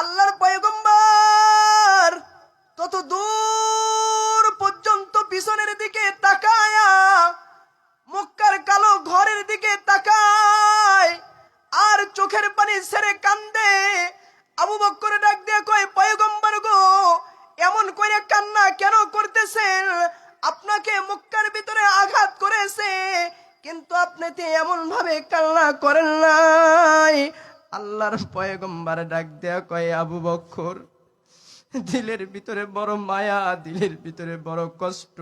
আল্লাহর পয়গম্বর তত দূর পর্যন্ত পিছনের দিকে তাকায়া মক্কার কালো ঘরের দিকে তাকায় আর চোখের পানি ছেড়ে কান্দে। আবু বকর ডাক দিয়ে কয়, পয়গম্বর গো, এমন করে কান্না কেন করতেছেন? আপনাকে মক্কার ভিতরে আঘাত করেছে, কিন্তু আপনি তো এমন ভাবে কান্না করেন নাই। আল্লাহর পয়গম্বর ডাক দেয়া কয়, আবু বকর, দিলের ভিতরে বড় মায়া, দিলের ভিতরে বড় কষ্ট।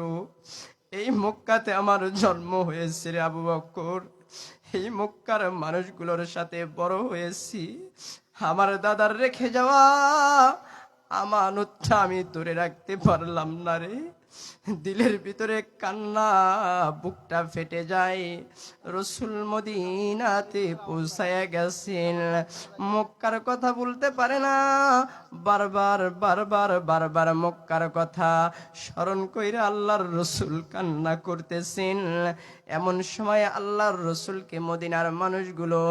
এই মক্কাতে আমার জন্ম হয়েছে রে আবু বকর, এই মক্কার মানুষগুলোর সাথে বড় হয়েছি। আমার দাদার রেখে যাওয়া আমানতটা আমি ধরে রাখতে পারলাম না রে। দিলের ভিতরে কান্না, বুকটা ফেটে যায়। রসুল মদিনাতে পৌঁছায়া গেছেন, মক্কার কথা বলতে পারে না, বারবার বারবার বারবার মক্কার কথা স্মরণ কইরা আল্লাহর রসুল কান্না করতেছেন। এমন সময় আল্লাহর রসুলকে মদিনার মানুষগুলো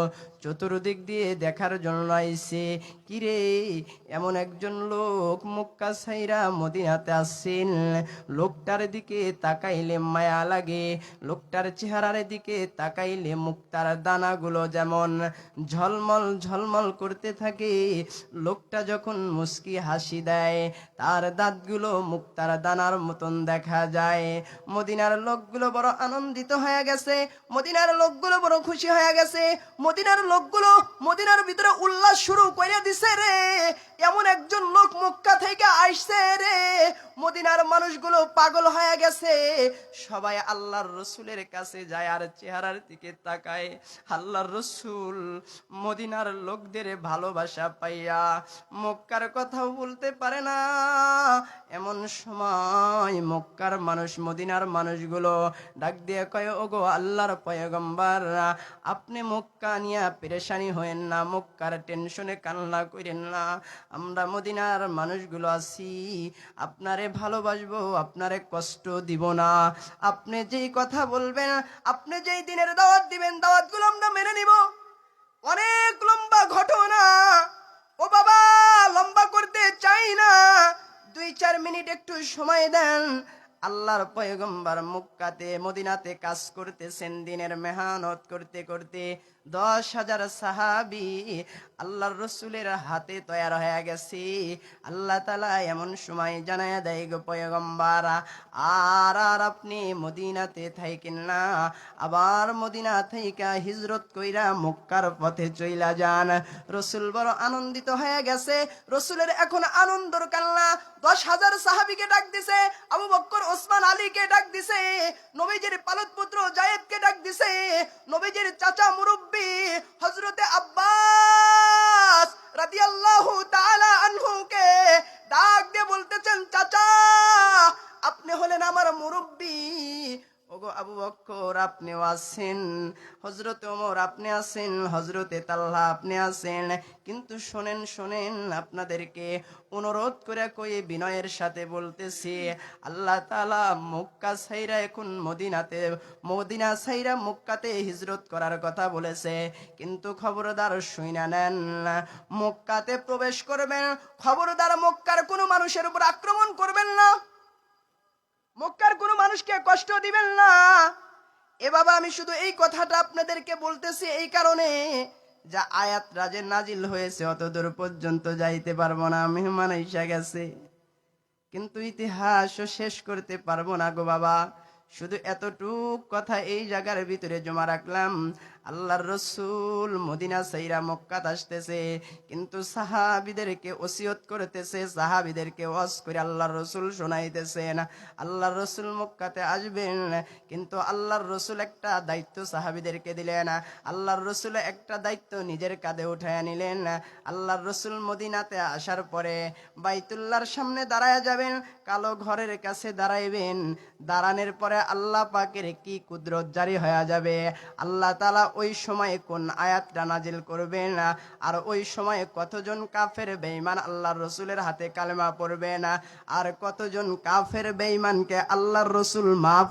চতুর্দিক দিয়ে দেখার জন্য আইছে। কিরে, এমন একজন লোক মক্কা ছাইরা মদিনাতে আসছেন, লোকটার দিকে তাকাইলে মায়া লাগে, লোকটার চেহারার দিকে তাকাইলে মুক্তার দানাগুলো যেমন ঝলমল ঝলমল করতে থাকে। লোকটা যখন মুস্কি হাসি দেয়, তার দাঁতগুলো মুক্তার দানার মতন দেখা যায়। মদিনার লোকগুলো বড় আনন্দিত হয়ে গেছে, মদিনার লোকগুলো বড় খুশি হয়ে গেছে, মদিনার লোকগুলো মদিনার ভিতরে উল্লাস শুরু করে দিছে রে। এমন একজন লোক মক্কা থেকে আসছে রে, মদিনার মানুষগুলো পাগল হয়ে গেছে। সবাই আল্লাহর রসুলের কাছে যায় আর চেহারার দিকে তাকায়। আল্লাহর রসুল মদিনার লোকদের ভালোবাসা পাইয়া মক্কার কথাও বলতে পারে না। এমন সময় মক্কার মানুষ, মদিনার মানুষগুলো ডাক দিয়ে কয়, ওগো আল্লাহর পয়গম্বর, আপনি মক্কা নিয়ে পেরেশানি হয়েন না, মক্কার টেনশনে কান্না করেন না। আমরা মদিনার মানুষগুলো আছি, আপনারে ভালোবাসবো, আপনারে কষ্ট দিব না। আপনি যেই কথা বলবেন, আপনি যেই দিনের দাওয়াত দিবেন, দাওয়াতগুলো আমরা মেনে নিব। অনেক লম্বা ঘটনা, ও বাবা, লম্বা করতে চাই না, 2-4 মিনিট একটু সময় দেন। আল্লাহর পয়গম্বর মক্কাতে মদিনাতে কাজ করতেছেন, দিনের মেহনত করতে করতে 10,000 সাহাবী আল্লাহর রসুলের হাতে তৈয়ার হয়ে গেছে। আল্লাহ তাআলা এমন সময় জানায়া দেয়, গো পয়গম্বর, আর আর আপনি মদিনাতে থাকেন না, আবার মদিনা থেকে হিজরত কইরা মক্কার পথে চইলা যান। রসুল বড় আনন্দিত হয়ে গেছে, রসুলের এখন আনন্দর কান্না। 10,000 সাহাবীকে ডাক দিছে, আবু বকর, ওসমান, আলীকে ডাক দিছে, নবীজির পালক পুত্র যায়েদকে ডাক দিছে, নবীজির চাচা মুরব্বি হযরতে আব্বাস রাদিয়াল্লাহু তাআলা আনহুকে ডাক দিয়ে বলতেছেন, চাচা, আপনি হলেন আমার মুরব্বি। ওগো আবু বকর, আপনিও আছেন, হযরতে ওমর আপনি আছেন, হযরতে তালহা আপনি আছেন, কিন্তু শোনেন শোনেন, আপনাদেরকে অনুরোধ করে কই, বিনয়ের সাথে বলতেছি, আল্লাহ তাআলা মক্কা ছাইরা এখন মদিনা ছাইরা মক্কাতে হিজরত করার কথা বলেছে, কিন্তু খবরদার শুইনা নেন, মক্কাতে প্রবেশ করবেন, খবরদার মক্কার কোনো মানুষের উপর আক্রমণ করবেন না, মক্কার কোনো মানুষকে কষ্ট দিবেন না। এ বাবা, আমি শুধু এই কথাটা আপনাদেরকে বলতেছি এই কারণে, যা আয়াত রাজে নাজিল হয়েছে অতদূর পর্যন্ত যাইতে পারবো না, মেহমান এসে গেছে, কিন্তু ইতিহাসও শেষ করতে পারবো না গো বাবা। শুধু এতটুক কথা এই জায়গার ভিতরে জমা রাখলাম। আল্লাহর রসুল মদিনা ছাইরা মক্কাত আসতেছে, কিন্তু সাহাবীদেরকে ওসিয়ত করতেছে, সাহাবীদেরকে ওয়াজ করে আল্লাহর রসুল শোনাইতেছেন। আল্লাহর রসুল মক্কাতে আসবেন, কিন্তু আল্লাহর রসুল একটা দায়িত্ব সাহাবীদেরকে দিলেন, আল্লাহর রসুল একটা দায়িত্ব নিজের কাঁধে উঠায় নিলেন। আল্লাহর রসুল মদিনাতে আসার পরে বাইতুল্লাহর সামনে দাঁড়ায় যাবেন, কালো ঘরের কাছে দাঁড়াইবেন, দাঁড়ানোর পরে আল্লাহ পাকের কি কুদরত জারি হয়ে যাবে। আল্লাহ তাআলা ওই সময় কোন আয়াতটা নাজিল করবেন, আর ওই সময় কতজন কাফের বেঈমান আল্লাহর রসুলের হাতে কালেমা পড়বেন, আর কতজন কাফের বেঈমানকে আল্লাহর রসুল মাফ